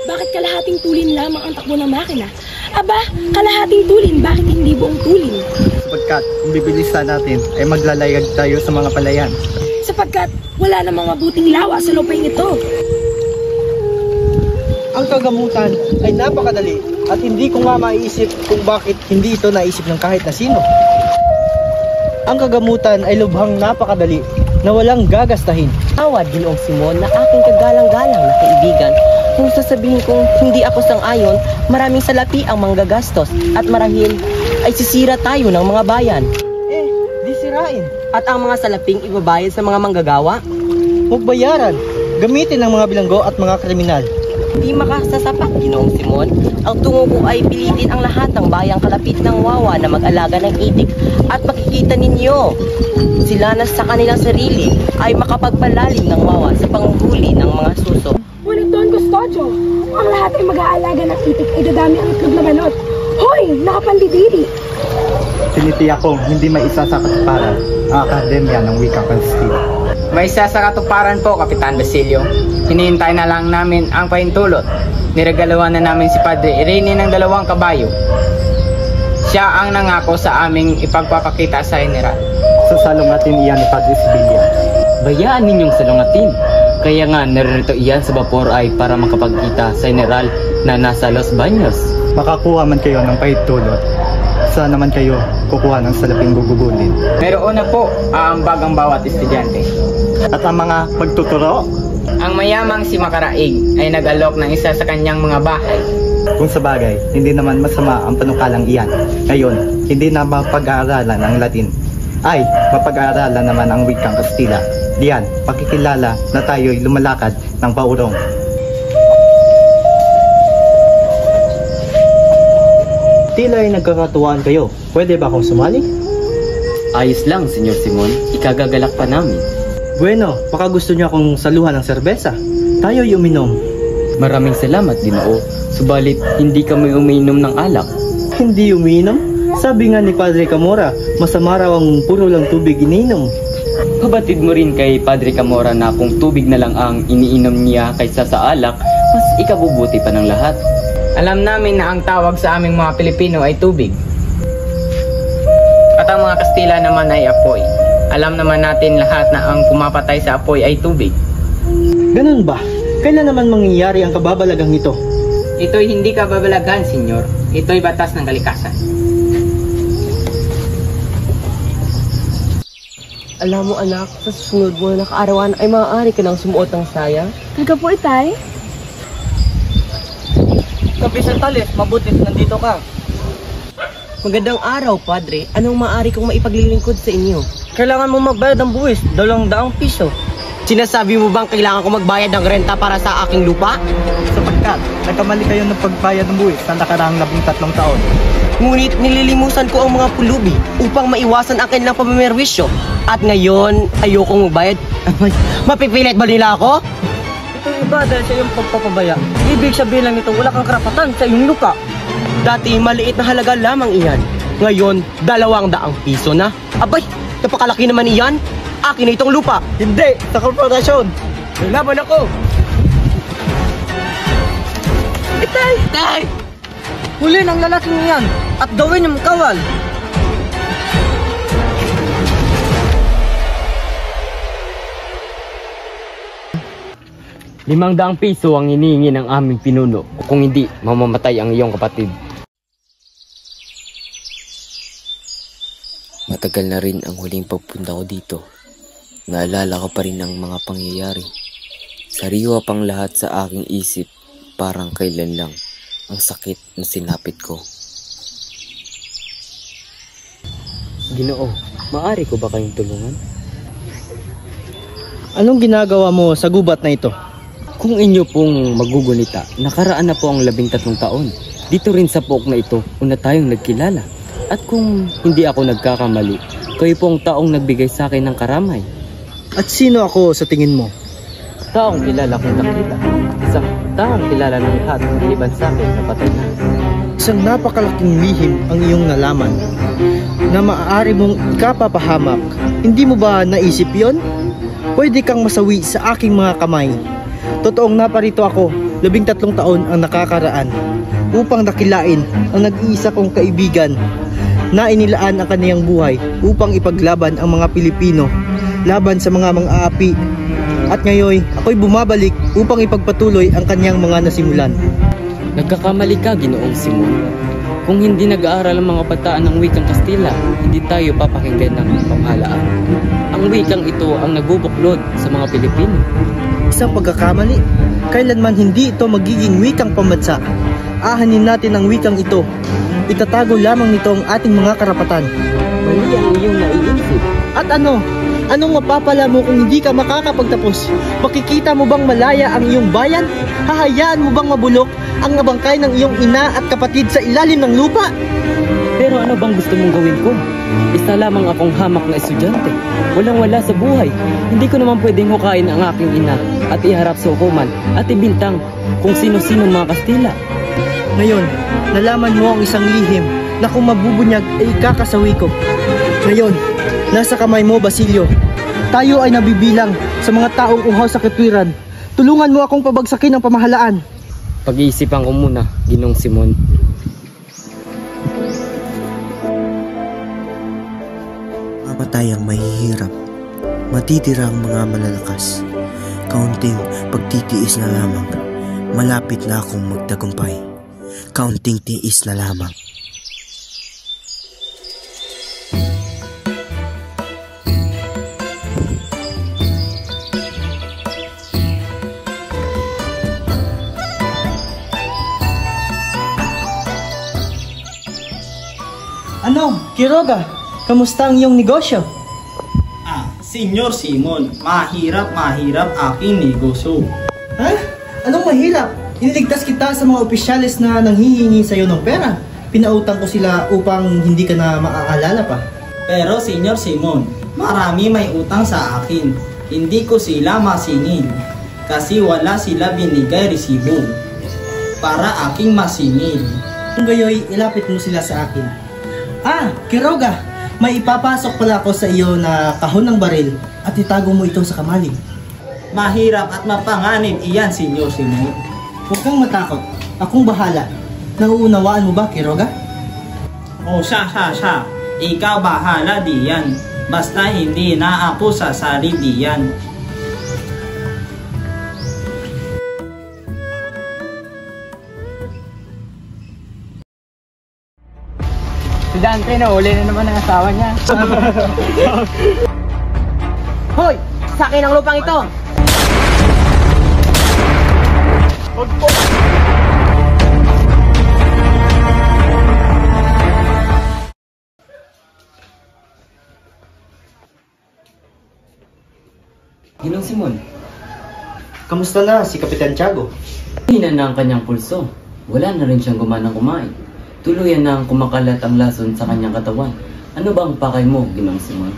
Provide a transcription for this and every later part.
Bakit kalahating tulin lamang ang takbo ng makina? Aba, kalahating tulin, bakit hindi buong tulin? Sapagkat kung bibilisan natin ay maglalayag tayo sa mga palayan. Sapagkat wala namang mabuting lawa sa lupay nito. Ang kagamutan ay napakadali at hindi ko nga maiisip kung bakit hindi ito naisip ng kahit na sino. Ang kagamutan ay lubhang napakadali na walang gagastahin. Tawad, Ginoong Simon, na aking kagalang-galang na kaibigan. Kung sasabihin kong hindi ako sang-ayon, maraming salapi ang manggagastos at marahil ay sisira tayo ng mga bayan. Di sirain. At ang mga salaping ibabayad sa mga manggagawa? Huwag bayaran. Gamitin ng mga bilanggo at mga kriminal. Hindi makasasapat, Ginoong Simon. Ang tungo ko ay pilitin ang lahat ng bayang kalapit ng wawa na mag-alaga ng itik. At makikita ninyo, sila na sa kanilang sarili ay makapagpalalim ng wawa sa panghuli ng mga suso. Ngunit Don Custodio, ang lahat ay mag-aalaga ng itik ay dadami ang itlog na manot. Hoy, nakapandidiri! Sinitiyak kong hindi may isa sa katuparan ang akademya ng wikang Kastila. May isa sa katuparan po, Kapitan Basilio. Hinihintay na lang namin ang pahintulot. Niregaluhan na namin si Padre Irene ng 2 kabayo. Siya ang nangako sa aming ipagpapakita sa General. Sa salungatin iyan ni Padre Sibilia. Bayaan ninyong salungatin. Kaya nga naririto iyan sa vapor ay para makapagkita sa General na nasa Los Baños. Makakuha man kayo ng pahintulot. Saan naman kayo kukuha ng salaping gugugulin? Meron na po aambag ang bawat estudyante. At ang mga pagtuturo? Ang mayamang si Makaraig ay nag-alok ng isa sa kanyang mga bahay. Kung sa bagay, hindi naman masama ang panukalang iyan. Ngayon, hindi na mapag-aaralan ang Latin. Ay, mapag-aaralan naman ang wikang Kastila. Diyan, pakikilala na tayo'y lumalakad ng paurong. Tila ay nagkakatuwaan kayo. Pwede ba akong sumali? Ayos lang, Senyor Simon. Ikagagalak pa namin. Bueno, baka gusto niyo akong saluhan ng serbesa. Tayo'y uminom. Maraming salamat, Ginoo. Subalit, hindi kami umiinom ng alak. Hindi uminom? Sabi nga ni Padre Camora, masama raw ang puro lang tubig ininom. Pabatid mo rin kay Padre Camora na kung tubig na lang ang iniinom niya kaysa sa alak, mas ikabubuti pa ng lahat. Alam namin na ang tawag sa aming mga Pilipino ay tubig. At ang mga Kastila naman ay apoy. Alam naman natin lahat na ang pumapatay sa apoy ay tubig. Ganun ba? Kailan naman mangyayari ang kababalagang ito? Ito'y hindi kababalagan, senyor. Ito'y batas ng kalikasan. Alam mo anak, sa susunod mo na kaarawan ay maaari ka nang sumuot ng saya. Taga po itay? Kapisan Tales, mabuti nandito ka. Magandang araw, Padre. Anong maaari kong maipaglilingkod sa inyo? Kailangan mo magbayad ng buwis, 200 piso. Sinasabi mo bang kailangan ko magbayad ng renta para sa aking lupa? Sapagkat, nagkamali kayo ng pagbayad ng buwis sa nakaraang 13 taon. Ngunit nililimusan ko ang mga pulubi upang maiwasan ang kanilang pamamerwisyo. At ngayon, ayokong magbayad. Mapipilit ba nila ako? Itong iba dahil sa iyong pagpapabaya. Ibig sabihin lang ito, wala kang karapatan sa iyong lupa. Dati maliit na halaga lamang iyan. Ngayon, 200 piso na. Abay, napakalaki naman iyan. Akin na itong lupa. Hindi, sa korporasyon. May laban ako. Itay! Itay! Huli ng lalaking iyan at gawin yung kawal. ₱500 ang hinihingi ng aming pinuno. Kung hindi, mamamatay ang iyong kapatid. Matagal na rin ang huling pagpunta ko dito. Naalala ko pa rin ang mga pangyayari. Sariwa pang lahat sa aking isip, parang kailan lang ang sakit na sinapit ko. Ginoo, maaari ko ba kayong tulungan? Anong ginagawa mo sa gubat na ito? Kung inyo pong magugunita, nakaraan na po ang 13 taon. Dito rin sa pook na ito, una tayong nagkilala. At kung hindi ako nagkakamali, kayo pong taong nagbigay sa akin ng karamay. At sino ako sa tingin mo? Taong kilala kong nakita. Isang taong kilala ng lahat, maliban sa akin na patay na. Isang napakalaking lihim ang iyong nalaman na maaari mong ikapapahamak. Hindi mo ba naisip yon? Pwede kang masawi sa aking mga kamay. Totoong naparito ako 13 taon ang nakakaraan upang dakilain ang nag-iisa kong kaibigan na inilaan ang kaniyang buhay upang ipaglaban ang mga Pilipino laban sa mga mang-aapi. At ngayon, ako'y bumabalik upang ipagpatuloy ang kaniyang mga nasimulan. Nagkakamali ka, Ginoong Simon. Kung hindi nag-aaral ang mga bataan ng wikang Kastila, hindi tayo papakinggan ng pamahalaan. Ang wikang ito ang nagbubuklod sa mga Pilipino. Isang pagkakamali. Kailanman hindi ito magiging wikang pambansa. Ahanin natin ang wikang ito. Itatago lamang nito ang ating mga karapatan. Mali ang iyong naiisip. At ano? Anong mapapala mo kung hindi ka makakapagtapos? Makikita mo bang malaya ang iyong bayan? Hahayaan mo bang mabulok ang nabangkay ng iyong ina at kapatid sa ilalim ng lupa? Pero ano bang gusto mong gawin ko? Isa lamang akong hamak na estudyante. Walang-wala sa buhay. Hindi ko naman pwedeng hukain ang aking ina at iharap sa hukuman at ibintang kung sino-sino mga Kastila. Ngayon, nalaman mo ang isang lihim na kung mabubunyag ay ikakasawi ko. Ngayon, nasa kamay mo, Basilio. Tayo ay nabibilang sa mga taong uhaw sa katwiran. Tulungan mo akong pabagsakin ang pamahalaan. Pag-iisipan ko muna, Ginong Simon. Mamatay ang mahihirap. Matitira ang mga malalakas. Kaunting pagtitiis na lamang. Malapit na akong magtagumpay. Kaunting tiis na lamang. Ano, Quiroga? Kamusta ang iyong negosyo? Senyor Simon, mahirap aking negosyo. Ha? Anong mahirap? Iniligtas kita sa mga opisyalis na nanghihingi sa iyo ng pera. Pinautang ko sila upang hindi ka na maaalala pa. Pero Senyor Simon, marami may utang sa akin. Hindi ko sila masingil kasi wala sila binigay resibo para aking masingil. Kung gayoy, ilapit mo sila sa akin. Quiroga, may ipapasok pala ako sa iyo na kahon ng baril at itago mo ito sa kamalig. Mahirap at mapanganib iyan, Senyor Simon. Huwag kang matakot. Akong bahala. Nauunawaan mo ba, Quiroga? Siya. Ikaw bahala diyan. Basta hindi na ako sasali diyan. Si Dante, nahuli na naman ang asawa niya. Hoy! Sa akin ang lupang ito! Ginong Simon, Kamusta na si Kapitan Tiago? hina na ang kanyang pulso. Wala na rin siyang gumanang kumain. Tuluyan na ang kumakalat ang lason sa kanyang katawan. Ano ba ang pakay mo, Ginong Simon?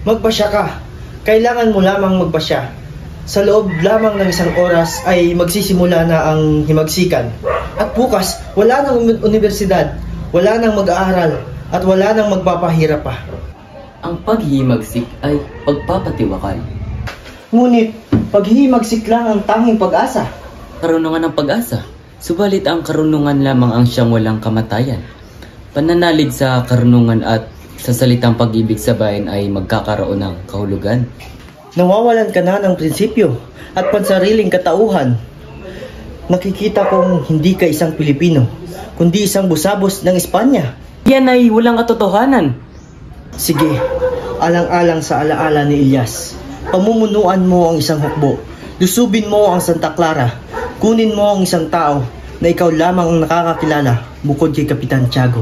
Magpasya ka. Kailangan mo lamang magpasya. Sa loob lamang ng isang oras ay magsisimula na ang himagsikan. At bukas, wala nang universidad, wala nang mag-aaral, at wala nang magpapahirap pa. Ang paghihimagsik ay pagpapatiwakal. Ngunit, paghihimagsik lang ang tanging pag-asa. Karunungan ng pag-asa. Subalit ang karunungan lamang ang siyang walang kamatayan. Pananalig sa karunungan at sa salitang pag-ibig sa bayan ay magkakaroon ng kahulugan. Nawawalan ka na ng prinsipyo at pansariling katauhan. Nakikita kong hindi ka isang Pilipino, kundi isang busabos ng Espanya. Yan ay walang katotohanan. Sige, alang-alang sa alaala ni Elias. Pamumunuan mo ang isang hukbo. Lusubin mo ang Santa Clara. Kunin mo ang isang tao na ikaw lamang ang nakakakilala bukod kay Kapitan Tiago.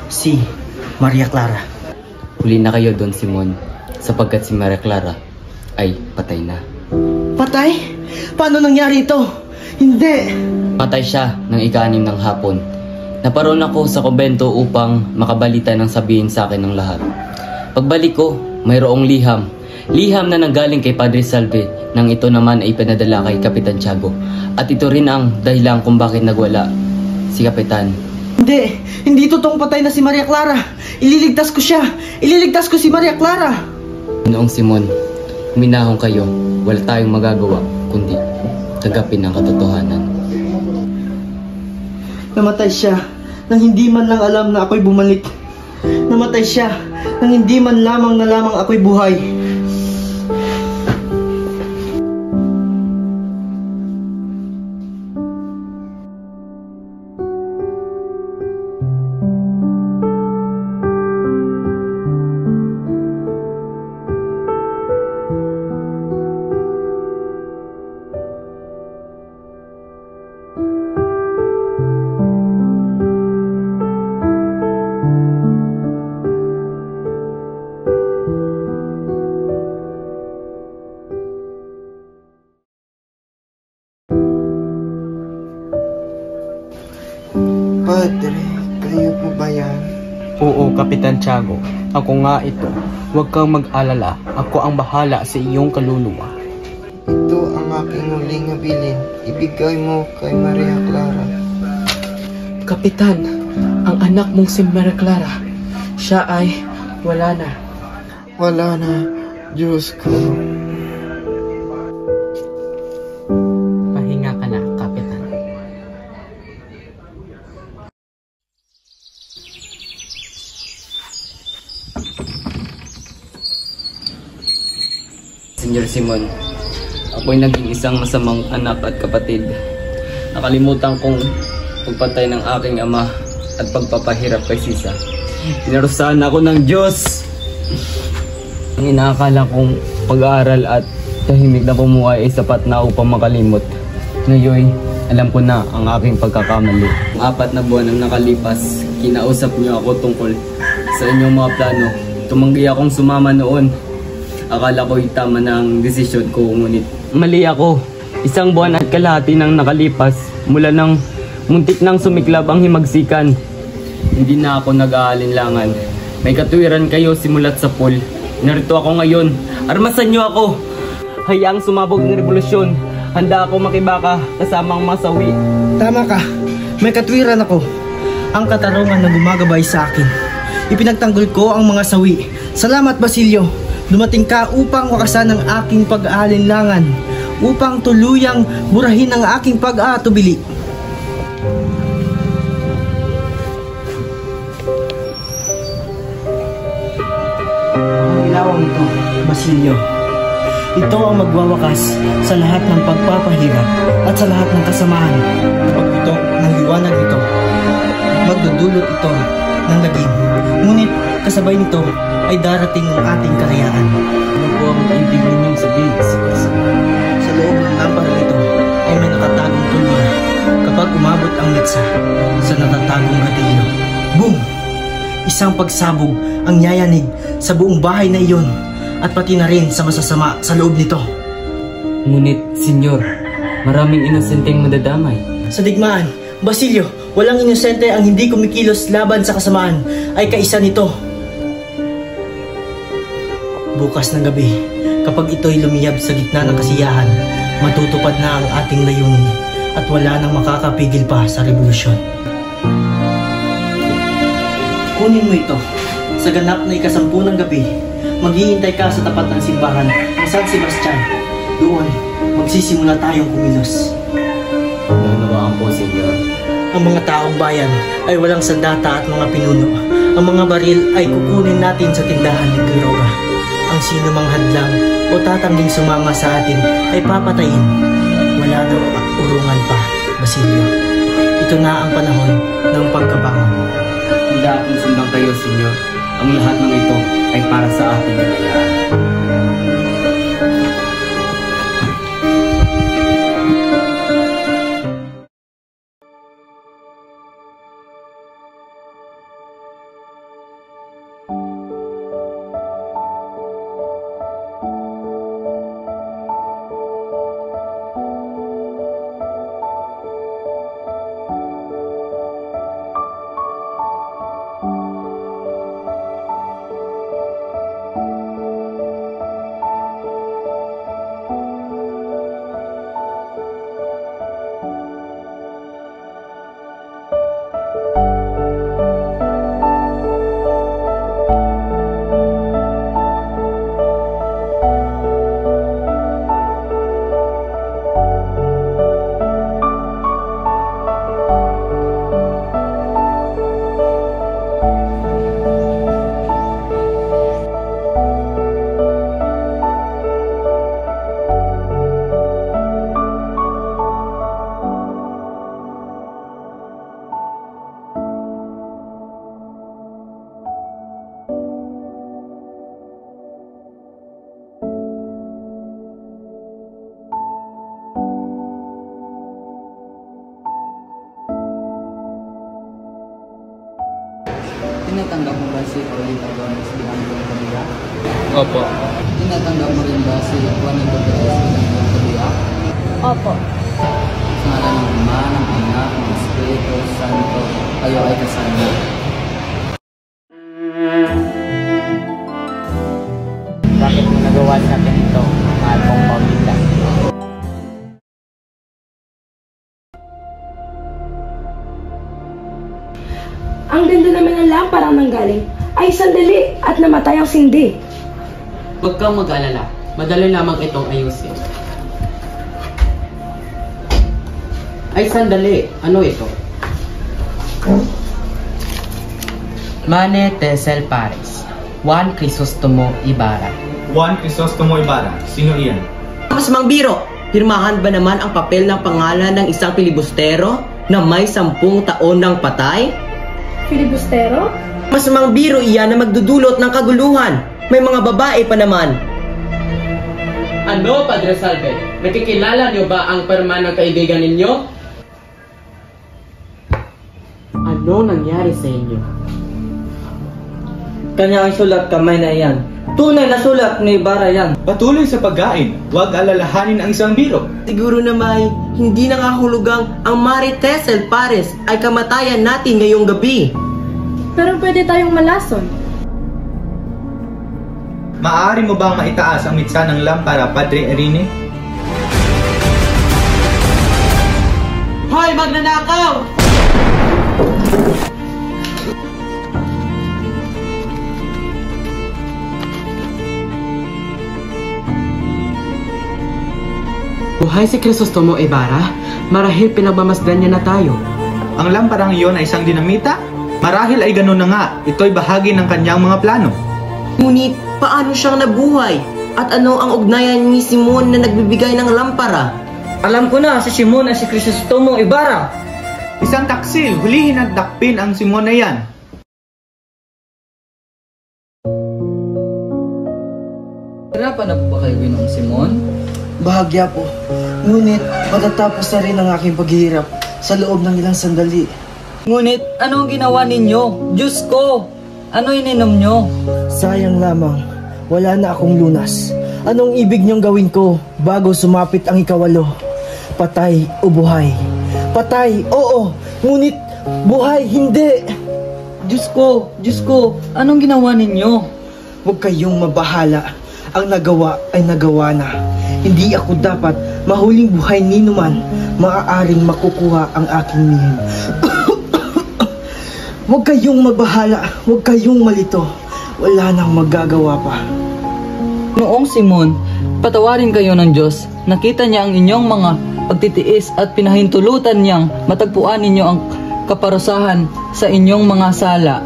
Si Maria Clara. Huli na kayo, Don Simon, sapagkat si Maria Clara ay patay na. Patay? Paano nangyari ito? Hindi! Patay siya ng ika-6 ng hapon. Naparoon ako sa kumbento upang makabalita ng sabihin sa akin ng lahat. Pagbalik ko, mayroong liham. Liham na nanggaling kay Padre Salve nang ito naman ay pinadala kay Kapitan Tiago. At ito rin ang dahilan kung bakit nagwala si Kapitan. Hindi totoong patay na si Maria Clara. Ililigtas ko siya. Ililigtas ko si Maria Clara. Noong Simon, minahong kayo, wala tayong magagawa kundi tanggapin ang katotohanan. Namatay siya nang hindi man lang alam na ako'y bumalik. Namatay siya nang hindi man lamang ako'y buhay. Padre, kayo po ba yan? Oo, Kapitan Tiago. Ako nga ito. Huwag kang mag-alala. Ako ang bahala sa iyong kaluluwa. Ito ang aking huling habilin. Ibigay mo kay Maria Clara. Kapitan, ang anak mong si Maria Clara, siya ay wala na. Wala na, Diyos ko. Pahinga ka na, Kapitan. Senyor Simon, ako'y naging isang masamang anak at kapatid. Nakalimutan kong pagpatay ng aking ama at pagpapahirap kay Sisa. Pinarusahan ako ng Diyos. Ang inaakala kong pag-aaral at tahimik na pumuhay ay sapat na upang makalimot. Ngayon, alam ko na ang aking pagkakamali. Ang 4 na buwan ang nakalipas, kinausap niyo ako tungkol sa inyong mga plano. Tumanggi akong sumama noon. Akala ko'y tama na ang desisyon ko, ngunit mali ako. 1 buwan at kalahati nang nakalipas mula nang muntik nang sumiklab ang himagsikan. Hindi na ako nag-aalinlangan. May katuwiran kayo simulat sa pool. Narito ako ngayon. Armasan niyo ako. Hayaang sumabog ng revolusyon. Handa ako makibaka kasama ang masawi. Tama ka. May katwiran ako. Ang katarungan na gumagabay sa akin. Ipinagtanggol ko ang mga sawi. Salamat, Basilio. Dumating ka upang wakasan ang aking pag-aalinlangan, upang tuluyang burahin ang aking pag-aatubili. Ang ilawang ito, Basilio. Ito ang magwawakas sa lahat ng pagpapahirap at sa lahat ng kasamaan. Pagputok ng liwanag ito, magdudulot ito ng lagim. Ngunit kasabay nito ay darating ang ating karayaan. Ano po ang ibig ninyong sabihin? Sa loob ng lampara ito ay may nakatagong pulbura. Kapag umabot ang mitsa sa natatagong gatilyo, boom! Isang pagsabog ang yayanig sa buong bahay na iyon at pati na rin sa masasama sa loob nito. Ngunit, senyor, maraming inosenteng madadamay. Sa digmaan, Basilio, walang inosente ang hindi kumikilos laban sa kasamaan ay kaisa nito. Bukas ng gabi, kapag ito'y lumiyab sa gitna ng kasiyahan, matutupad na ang ating layunin at wala nang makakapigil pa sa revolusyon. Kunin mo ito. Sa ganap na 10 ng gabi, maghihintay ka sa tapat ng simbahan ng San Sebastian. Doon, magsisimula tayong kumilos. Nanawaan po, senyor. Ang mga taong bayan ay walang sandata at mga pinuno. Ang mga baril ay kukunin natin sa tindahan ni Quiroga. Ang sino mang hadlang o tatangging sumama sa atin ay papatayin. Wala daw urungan pa, Basilio. Ito na ang panahon ng pagkabangon. Handa akong sundan kayo, senyor. Ang lahat ng ito ay para sa ating kalayaan. si Carolina Gomez bilang iyong kabiyak? Opo. Tinatanggap mo rin ba si Juanito Perez bilang iyong kabiyak? Opo. Sa ngalan ng Ama, ng Anak, ng Espiritu Santo, kayo ay kasal na. Bakit mo nagawa sa akin ito, mahal kong Paulita? Ang ganda naman ng lamparang nanggaling ay sandali at namatay ang Cindy. Huwag kang mag-alala. Madali lamang itong ayusin. Ay, sandali. Ano ito? Mane Tesel Pares, Juan Crisostomo Ibarra. Juan Crisostomo Ibarra, sino iyan? Mas mangbiro, pirmahan ba naman ang papel ng pangalan ng isang pilibustero na may 10 taon ng patay? Filibustero? Mas mangbiro iyan na magdudulot ng kaguluhan. May mga babae pa naman. Ano, Padre Salve? Nakikilala niyo ba ang pirma ng kaibigan ninyo? Ano nangyari sa inyo? Kanya ang sulat kamay na iyan. Tunay na sulat ni Ibarra yan. Patuloy sa pagkain, huwag alalahanin ang isang biro. Siguro na may hindi nangahulugang ang Mari Tesel Pares ay kamatayan natin ngayong gabi. Pero pwede tayong malason. Maaari mo bang maitaas ang mitsa ng lampara, Padre Irene? Hoy, magnanakaw! Buhay si Crisostomo Ibarra, marahil pinagmamasdan niya na tayo. Ang lamparang iyon ay isang dinamita? Marahil ay ganun na nga, ito'y bahagi ng kanyang mga plano. Ngunit, paano siyang nabuhay? At ano ang ugnayan ni Simon na nagbibigay ng lampara? Alam ko na, si Simon ay si Crisostomo Ibarra. Isang taksil, hulihin at dakpin ang Simon na yan. Hirapan na po ba kayo, Ginoong Simon? Bahagya po. Ngunit matatapos na rin ang aking paghihirap sa loob ng ilang sandali. Ngunit ano ang ginawa ninyo? Diyos ko! Ano ininom nyo? Sayang lamang, wala na akong lunas. Anong ibig niyong gawin ko bago sumapit ang ikawalo? Patay o buhay? Patay, oo. Ngunit buhay, hindi. Diyos ko, anong ginawa ninyo? Huwag kayong mabahala. Ang nagawa ay nagawa na. Hindi ako dapat mahuling buhay ni numan. Maaaring makukuha ang aking lihim. Huwag kayong mabahala. Huwag kayong malito. Wala nang magagawa pa. Noong Simon, patawarin kayo ng Diyos. Nakita niya ang inyong mga pagtitiis at pinahintulutan niyang matagpuan ninyo ang kaparusahan sa inyong mga sala.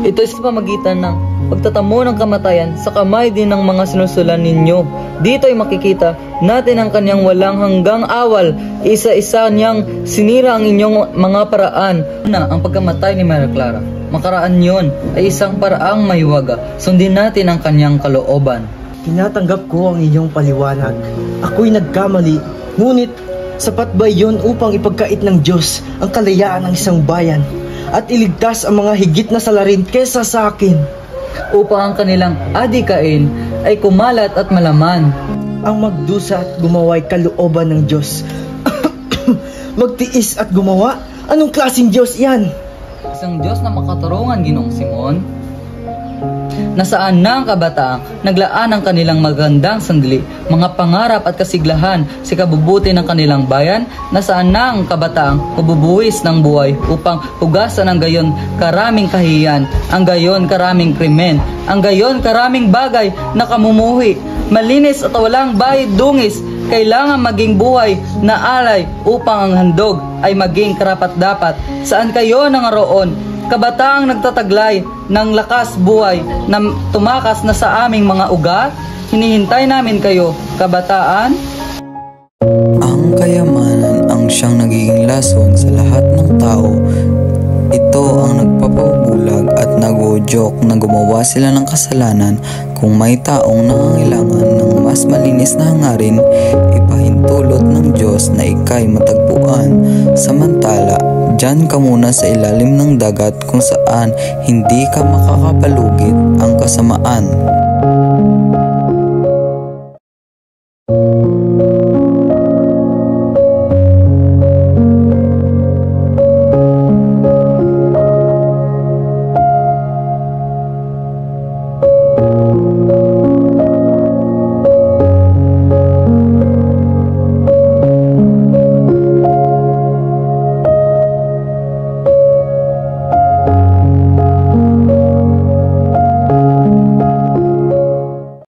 Ito'y sa pamagitan ng pagtatamo ng kamatayan sa kamay din ng mga sinusulan ninyo. Dito ay makikita natin ang kanyang walang hanggang awal. Isa-isa niyang sinira ang inyong mga paraan. Una, ang pagkamatay ni Maria Clara. Makaraan yon ay isang paraang mahiwaga. Sundin natin ang kanyang kalooban. Tinatanggap ko ang inyong paliwanag. Ako'y nagkamali. Ngunit, sapat ba yon upang ipagkait ng Diyos ang kalayaan ng isang bayan at iligtas ang mga higit na salarin kesa sa akin? Upang ang kanilang adikain ay kumalat at malaman. Ang magdusa at gumawa'y kalooban ng Diyos. Magtiis at gumawa? Anong klaseng Diyos yan? Isang Diyos na makatarungan, Ginoong Simon. Nasaan na ang kabataang naglaan ang kanilang magandang sandali, mga pangarap at kasiglahan sa kabubuti ng kanilang bayan? Nasaan na ang kabataang mabubuwis ng buhay upang hugasan ang gayon karaming kahiyan, ang gayon karaming krimen, ang gayon karaming bagay na kamumuhi, malinis at walang bayad dungis? Kailangan maging buhay na alay upang ang handog ay maging karapat-dapat. Saan kayo nangaroon? Kabataang nagtataglay ng lakas buhay na tumakas na sa aming mga ugat? Hinihintay namin kayo, kabataan. Ang kayamanan ang siyang nagiging lason sa lahat ng tao. Ito ang nagpapabulag at nag-udyok na gumawa sila ng kasalanan Kung may taong nangangailangan ng mas malinis na hangarin, ipahintulot ng Diyos na ika'y matagpuan. Samantala, diyan ka muna sa ilalim ng dagat kung saan hindi ka makakapalugit ang kasamaan.